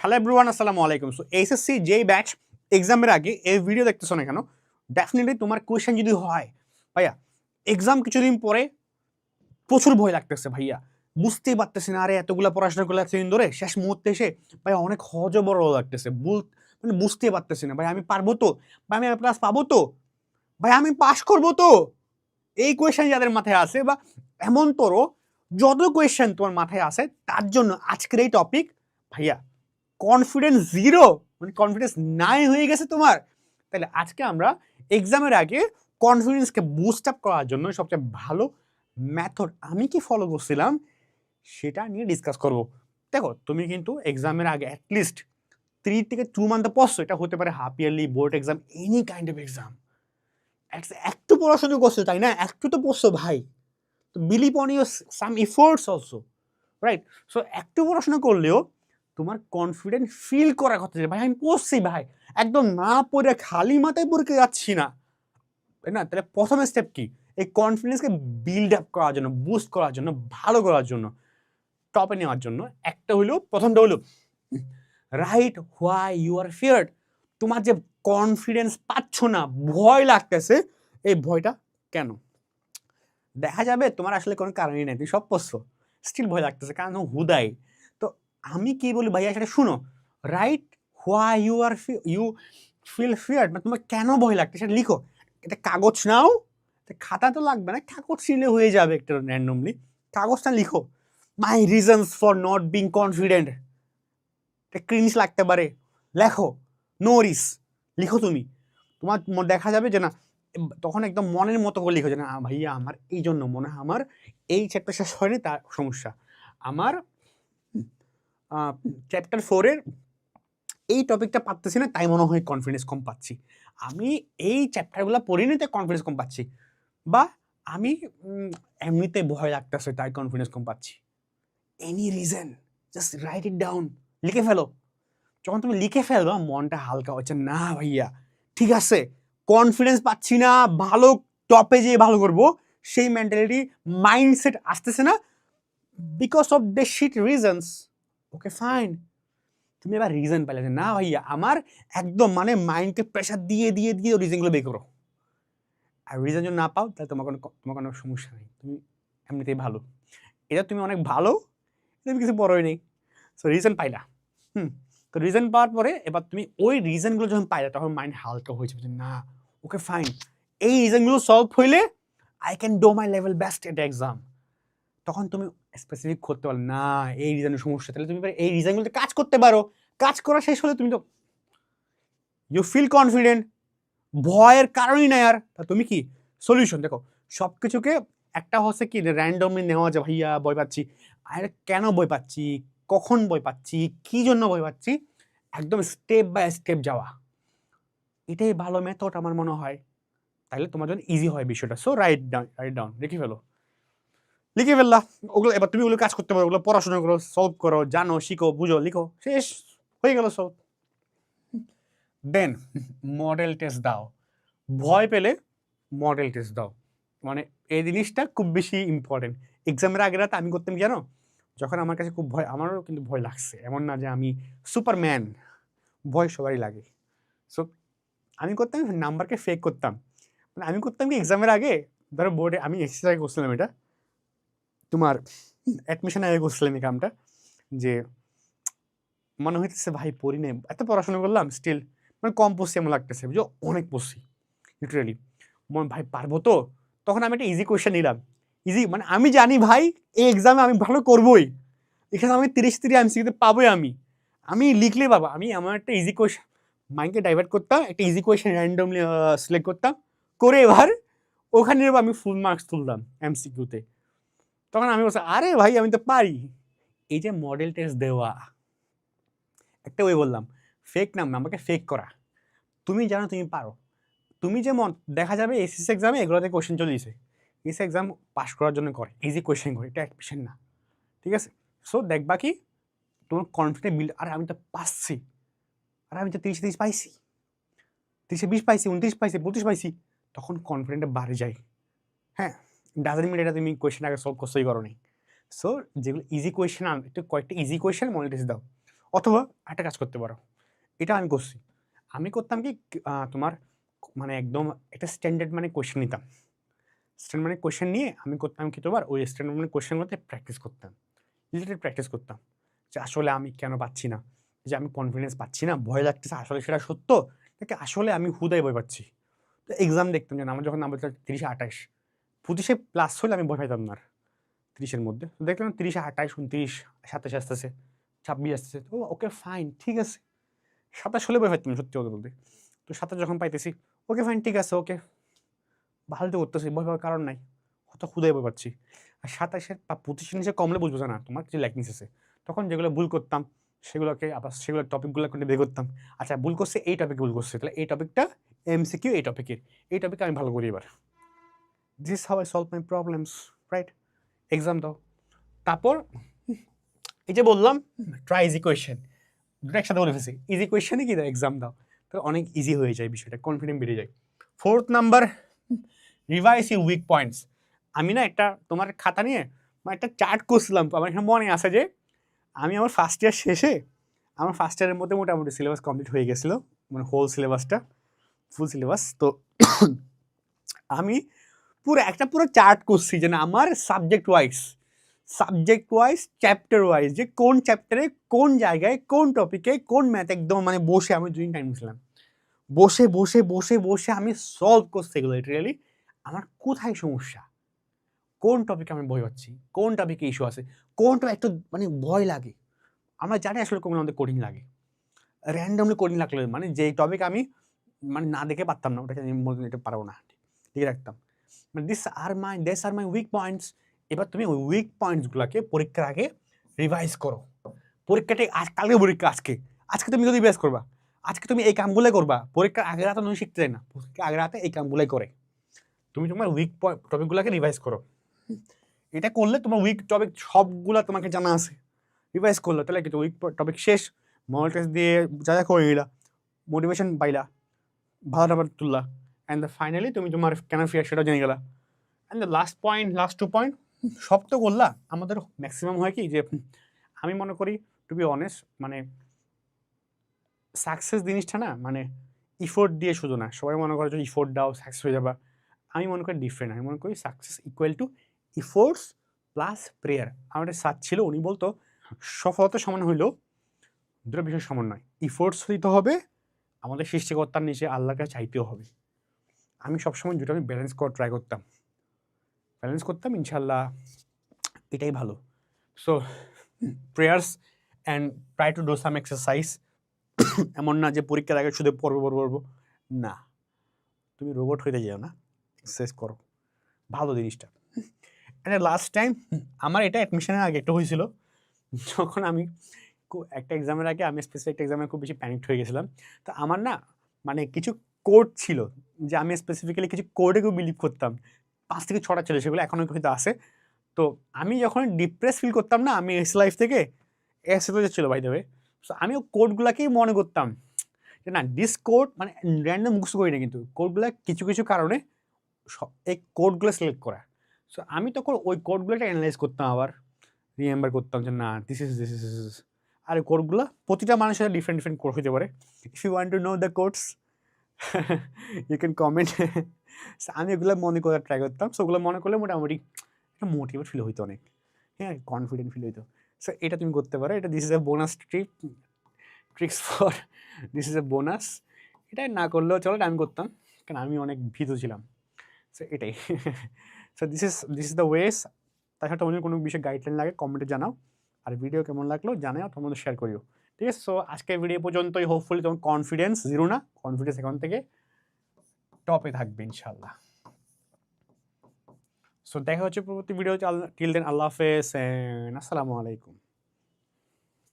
Hello everyone, আসসালামু আলাইকুম। So HSC যেই ব্যাচ এক্সামের আগে এই ভিডিও দেখতেছো না কেন, ডেফিনেটলি তোমার কোয়েশ্চেন যদি হয় ভাইয়া এক্সাম কিছুদিন পরে প্রচুর ভয় লাগতেছে ভাইয়া, বুঝতেই পারতেছি না, আরে এতগুলা পড়াশোনা করলে এতদিন ধরে শেষ মুহূর্তে এসে ভাইয়া অনেক বড় লাগতেছে, মানে বুঝতেই পারতেছি না ভাই আমি পারবো তো, ভাই আমি প্লাস পাবো তো, ভাই আমি পাস করবো তো। এই কোয়েশ্চেন যাদের মাথায় আসে বা এমন তোর যত কোয়েশ্চেন তোমার মাথায় আসে তার জন্য আজকের এই টপিক ভাইয়া। কনফিডেন্স জিরো, মানে কনফিডেন্স নাই হয়ে গেছে তোমার, তাহলে আজকে আমরা এক্সামের আগে কনফিডেন্সকে বুস্ট আপ করার জন্য সবচেয়ে ভালো মেথড আমি কি ফলো করছিলাম সেটা নিয়ে ডিসকাস করব। দেখো তুমি কিন্তু এক্সামের আগে অ্যাটলিস্ট 3 থেকে 2 মান্থ পড়ছো, এটা হতে পারে half yearly, board exam, any kind of exam. একটু পড়াশোনা করছো তাই না, একটু তো পড়ছো ভাই, তো believe on your some efforts also, right? So একটু পড়াশোনা করলেও তোমার কনফিডেন্ট ফিল করার কথা যে ভাই আমি পড়ছি ভাই, একদম না পড়ে খালি মাথায় পড়ে যাচ্ছি না, তাই না? তাহলে প্রথম স্টেপ কি? এই কনফিডেন্সকে বিল্ড আপ করার জন্য, বুস্ট করার জন্য, ভালো করার জন্য, টপে নেওয়ার জন্য একটা হইলো, প্রথমটা হইলো right why you are feared. তোমার যে কনফিডেন্স পাচ্ছ না, ভয় লাগতেছে, এই ভয়টা কেন? দেখা যাবে তোমার আসলে কোনো কারণই নেই, তুমি সব পড়ছো, স্টিল ভয় লাগতেছে, কারণ হুদাই। তো আমি কি বলি ভাইয়া সেটা শুনো, right why you are you feel feared, মানে তোমার কেন ভয় লাগছে সেটা লিখো। এটা কাগজ নাও, খাতা তো লাগবে না, কাগজ ছিলে হয়ে যাবে একটা র্যান্ডমলি, কাগজটা লিখো। My reasons for not being confident, এটা ক্রিঞ্জ লাগতে পারে, লেখো, নো রিস, লিখো তুমি। তোমার দেখা যাবে যে না, তখন একদম মনের মতো করে লিখো যে না ভাইয়া আমার এই জন্য মনে হয় আমার এই চ্যাপ্টার শেষ হয়নি, তার সমস্যা আমার চ্যাপ্টার 4-এর এই টপিকটা পারতেছি না, তাই মনে হয় কনফিডেন্স কম পাচ্ছি, আমি এই চ্যাপ্টারগুলো পড়িনি তাই কনফিডেন্স কম পাচ্ছি, বা আমি এমনিতে ভয় লাগতেছে তাই কনফিডেন্স কম পাচ্ছি। Any reason, just right it down, লিখে ফেলো। যখন তুমি লিখে ফেলবা মনটা হালকা হচ্ছে, না ভাইয়া ঠিক আছে, কনফিডেন্স পাচ্ছি না, ভালো টপে যেয়ে ভালো করবো, সেই মেন্টালিটি মাইন্ডসেট আসতেছে না, because of the shit reasons. Okay fine, তুমি এবার রিজন পাইলে যে না ভাইয়া আমার একদম মানে মাইন্ডকে প্রেশার দিয়ে দিয়ে দিয়ে রিজনগুলো বের করো। আর রিজন যদি না পাও তাহলে তোমার কোনো সমস্যা নেই, তুমি এমনিতেই ভালো, এটা তুমি অনেক ভালো, তুমি কিছু বড়ই নেই। সো রিজন পাইলা, তো রিজন পাওয়ার পরে এবার তুমি ওই রিজনগুলো যখন পাইলা তখন মাইন্ড হালকা হয়ে যাবে, না ওকে ফাইন, এই রিজনগুলো সলভ হইলে I can do my level best at exam. তখন তুমি স্পেসিফিক করতে পারো না এই রিজনের সমস্যা, তাহলে তুমি এই রিজনগুলোতে কাজ করতে পারো, কাজ করা শেষ হলে তুমি তো ইউ ফিল কনফিডেন্ট, ভয়ের কারণই নাই আর, তা তুমি কি সলিউশন দেখো। সব কিছুকে একটা হচ্ছে কি র্যান্ডমলি নেওয়া যায়, ভাইয়া ভয় পাচ্ছি, আর কেন ভয় পাচ্ছি, কখন ভয় পাচ্ছি, কি জন্য ভয় পাচ্ছি, একদম স্টেপ বাই স্টেপ যাওয়া, এটাই ভালো মেথড আমার মনে হয়, তাহলে তোমার জন্য ইজি হয় বিষয়টা। সো রাইট ডাউন লিখে ফেলো, লিখে ফেললা ওগুলো, এবার তুমি ওগুলো কাজ করতে পারো, ওগুলো পড়াশোনা করো, সলভ করো, জানো, শিখো, বুঝো, লিখো, শেষ হয়ে গেল সব। দেন মডেল টেস্ট দাও, ভয় পেলে মডেল টেস্ট দাও, মানে এই জিনিসটা খুব বেশি ইম্পর্টেন্ট। এক্সামের আগের রাতে আমি করতাম কি জানো, যখন আমার কাছে খুব ভয়, আমারও কিন্তু ভয় লাগছে, এমন না যে আমি সুপারম্যান, ভয় সবারই লাগে। সো আমি করতাম নাম্বারকে ফেক করতাম, মানে আমি করতাম কি এক্সামের আগে, ধরো বোর্ডে আমি এক্সারসাইজ আগে করছিলাম, এটা তোমার অ্যাডমিশন আগে করছিলাম এই কামটা, যে মনে হইতেছে ভাই পড়ি নাই, এত পড়াশোনা করলাম স্টিল মানে কম পড়ছি এমন লাগতেছে, বুঝো অনেক পড়ছি লিটারেলি, মন ভাই পারবো তো, তখন আমি একটা ইজি কোয়েশ্চেন নিলাম, ইজি মানে আমি জানি ভাই এই এক্সামে আমি ভালো করবোই, এখানে আমি 30 এমসিকিউতে পাবোই, আমি লিখলে পাবো, আমি আমার একটা ইজি কোয়েশ্চেন মাইন্ডকে ডাইভার্ট করতাম, একটা ইজি কোয়েশ্চেন র্যান্ডমলি সিলেক্ট করতাম, করে এবার ওখানে আমি ফুল মার্কস তুললাম এমসিকিউতে, তখন আমি বলছি আরে ভাই আমি তো পারি। এই যে মডেল টেস্ট দেওয়া একটা ওই বললাম, ফেক নাম আমাকে ফেক করা, তুমি জানো তুমি পারো, তুমি যেমন দেখা যাবে এসএসসি এক্সামে এগুলোতে কোয়েশ্চেন চলে দিছে, এসএসসি এক্সাম পাস করার জন্য করে ইজি কোয়েশ্চেন করে, এটা অ্যাডমিশন না, ঠিক আছে? সো দেখবা কি তোমার কনফিডেন্ট বিল্ড, আরে আমি তো পাচ্ছি, আরে আমি তো 30 পাইছি, 30-20 পাইছি, 29 পাইছি, 32 পাইছি, তখন কনফিডেন্টটা বাড়ে যায়। হ্যাঁ, ডাজেন্ট মিন এটা তুমি কোয়েশ্চেন আগে সলভ করতেই করো নি। সো যেগুলো ইজি কোয়েশ্চেন, একটু কয়েকটা ইজি কোয়েশ্চেন মনে টেস্ট দাও, অথবা একটা কাজ করতে পারো, এটা আমি করছি। আমি করতাম কি, তোমার মানে একদম একটা স্ট্যান্ডার্ড মানে কোয়েশ্চেন নিতাম। স্ট্যান্ডার্ড মানে কোয়েশ্চেন নিয়ে আমি করতাম কি, তোমার ওই স্ট্যান্ডার্ড মানে কোয়েশ্চেনগুলোতে প্র্যাকটিস করতাম, রিলেটেড প্র্যাকটিস করতাম, যে আসলে আমি কেন পাচ্ছি না, যে আমি কনফিডেন্স পাচ্ছি না, ভয় লাগতেছে, আসলে সেটা সত্য নাকি আসলে আমি হুদায় ভয় পাচ্ছি। তো এক্সাম দেখতাম, যে আমার যখন নাম্বার 30-28, 25-এ প্লাস হলে আমি ভয় পাইতাম না আর। 30-এর মধ্যে তো দেখলাম 30-28, 29, 27 আসতেছে, 26 আসতেছে, তো ওকে ফাইন, ঠিক আছে। 27 হলে ভয় পাইতাম সত্যি কথা বলতে। তো 27 যখন পাইতেছি, ওকে ফাইন, ঠিক আছে, ওকে ভালো তো করতেছি, ভয় পাওয়ার কারণ নাই, হয়তো খুদাই ভয় পাচ্ছি। আর 27-এর বা 25-এর নিচে কমলে বুঝবো না তোমার কিছু ল্যাকিংস আছে। তখন যেগুলো ভুল করতাম সেগুলোকে আবার সেগুলো টপিকগুলো করে বের করতাম। আচ্ছা ভুল করছে, এই টপিকে ভুল করছে, তাহলে এই টপিকটা এমসিকিউ, এই টপিকের, এই টপিকে আমি ভালো করি এবার। This is how I solve my problems, right? Exam দাও। তারপর এই যে বললাম ট্রাই ইজি কোয়েশ্চেন, দুটো একসাথে বলে ফেলছি, ইজি কোয়েশ্চেনে কি এক্সাম দাও, তো অনেক ইজি হয়ে যায় বিষয়টা, কনফিডেন্ট বেড়ে যায়। 4th number, revise your weak points. আমি না একটা তোমার খাতা নিয়ে মানে একটা চার্ট করছিলাম, আমার এখানে মনে আছে যে আমি আমার ফার্স্ট ইয়ার শেষে, আমার ফার্স্ট ইয়ারের মধ্যে মোটামুটি সিলেবাস কমপ্লিট হয়ে গেছিলো, মানে হোল সিলেবাসটা, ফুল সিলেবাস। তো আমি পুরো চার্ট করছি যে না আমার সাবজেক্ট ওয়াইজ চ্যাপ্টার ওয়াইজ, যে কোন চ্যাপ্টারে কোন জায়গায় কোন টপিকে কোন ম্যাথ, একদম মানে বসে আমি 2 দিন টাইম নিয়েছিলাম, বসে বসে বসে বসে আমি সলভ করছি এগুলো। লিটারালি আমার কোথায় সমস্যা, কোন টপিকে আমি ভয় পাচ্ছি, কোন টপিকে ইস্যু আছে, কোনটা একটু মানে ভয় লাগে। আমরা জানি আসলে কোনগুলো আমাদের কঠিন লাগে, র্যান্ডমলি কঠিন লাগলো, মানে যেই টপিক আমি মানে না দেখে পারতাম না, ওটাকে আমি বলতাম এটা পারবো না, লিখে রাখতাম। মানে this are my weak points. এবার তুমি ওই উইক পয়েন্টসগুলোকে পরীক্ষার আগে রিভাইজ করো। পরীক্ষাটা কালকে পরীক্ষা, আজকে তুমি যদি রিভাইজ করবা, আজকে তুমি এই কামগুলোই করবা, পরীক্ষার আগের রাতে তুমি শিখতে চাই না, পরীক্ষার আগের রাতে এই কামগুলোই করে তুমি তোমার উইক টপিকগুলোকে রিভাইজ করো। এটা করলে তোমার উইক টপিক সবগুলা তোমাকে জানা আছে, রিভাইজ করলে তাহলে কিন্তু উইক টপিক শেষ, মডেল টেস্ট দিয়ে যা যা করে নিলা, মোটিভেশন পাইলা, ভালো নাম্বার তুললা, অ্যান্ড ফাইনালি তুমি তোমার কেন ফিয়ার সেটাও জেনে গেলা। অ্যান্ড দ্য লাস্ট 2 পয়েন্ট, সব তো করলা। আমাদের ম্যাক্সিমাম হয় কি যে আমি মনে করি, টু বি অনেস্ট, মানে সাকসেস জিনিসটা না মানে ইফোর্ট দিয়ে শুধু না, সবাই মনে করে যে ইফোর্ট দাও সাকসেস হয়ে যাবা। আমি মনে করি ডিফারেন্ট, আমি মনে করি success equal to efforts plus prayer. আমার একটা স্যার ছিল, উনি বলতো সফলতা সমান হইলেও দুটো বিষয় সমান নয়, ইফোর্টস দিতে হবে, আমাদের সৃষ্টিকর্তার নিচে আল্লাহকে চাইতেও হবে। আমি সবসময় দুটো আমি ব্যালেন্স করার ট্রাই করতাম, ইনশাল্লাহ এটাই ভালো। So prayers and try to do some exercise. এমন না যে পরীক্ষার আগে শুধু পড়বো না, তুমি রোবট হইতে যাও না, এক্সারসাইজ করো, ভালো জিনিসটা। লাস্ট টাইম আমার এটা অ্যাডমিশনের আগে একটু হয়েছিল, যখন আমি একটা এক্সামের আগে আমি স্পেসিফিক একটা এক্সামে খুব বেশি প্যানিকড হয়ে গেছিলাম। তো আমার না মানে কিছু কোড ছিল, যে আমি স্পেসিফিক্যালি কিছু কোডে খুব বিলিভ করতাম, 5 থেকে 6টা ছিল, সেগুলো এখনও হয়তো আছে। তো আমি যখন ডিপ্রেস ফিল করতাম না, আমি এস লাইফ থেকে এস তো যাচ্ছিলো বাই দ্য ওয়ে, সো আমি ও কোডগুলোকেই মনে করতাম যে না দিস কোড, মানে র্যান্ডম মুখস্থ করি না, কিন্তু কোডগুলো কিছু কিছু কারণে এই কোডগুলো সিলেক্ট করা। সো আমি তখন ওই কোডগুলোকে অ্যানালাইজ করতাম, আবার রিমেম্বার করতাম যে না দিস ইজ। আর এই কোডগুলো প্রতিটা মানুষের ডিফারেন্ট কোড হতে পারে। If you want to know the codes you can comment. আমি এগুলো মনে করার ট্রাই করতাম, সো ওগুলো মনে করলে মোটামুটি একটা মোটিভেট ফিল হইতো অনেক, হ্যাঁ কনফিডেন্ট ফিল হইতো। সো এটা তুমি করতে পারো, এটা this is a bonus tricks for this is a bonus. এটা না করলেও চলো, আমি করতাম, কারণ আমি অনেক ভীতু ছিলাম। সো এটাই। সো দিস ইজ দ্য ওয়েস। তাছাড়া তোমাদের কোনো বিষয়ে গাইডলাইন লাগে কমেন্টে জানাও, আর ভিডিও কেমন লাগলো জানাও, তোমাদের শেয়ার করিও, ঠিক আছে? সো আজকের ভিডিও পর্যন্তই। হোপফুলি তোমার কনফিডেন্স জিরো না, কনফিডেন্স এখন থেকে টপে থাকবে ইনশাল্লাহ। সো দেখা হচ্ছে পরবর্তী ভিডিও। টিল দেন আল্লাহ হাফেজ এন্ড আসসালামু আলাইকুম।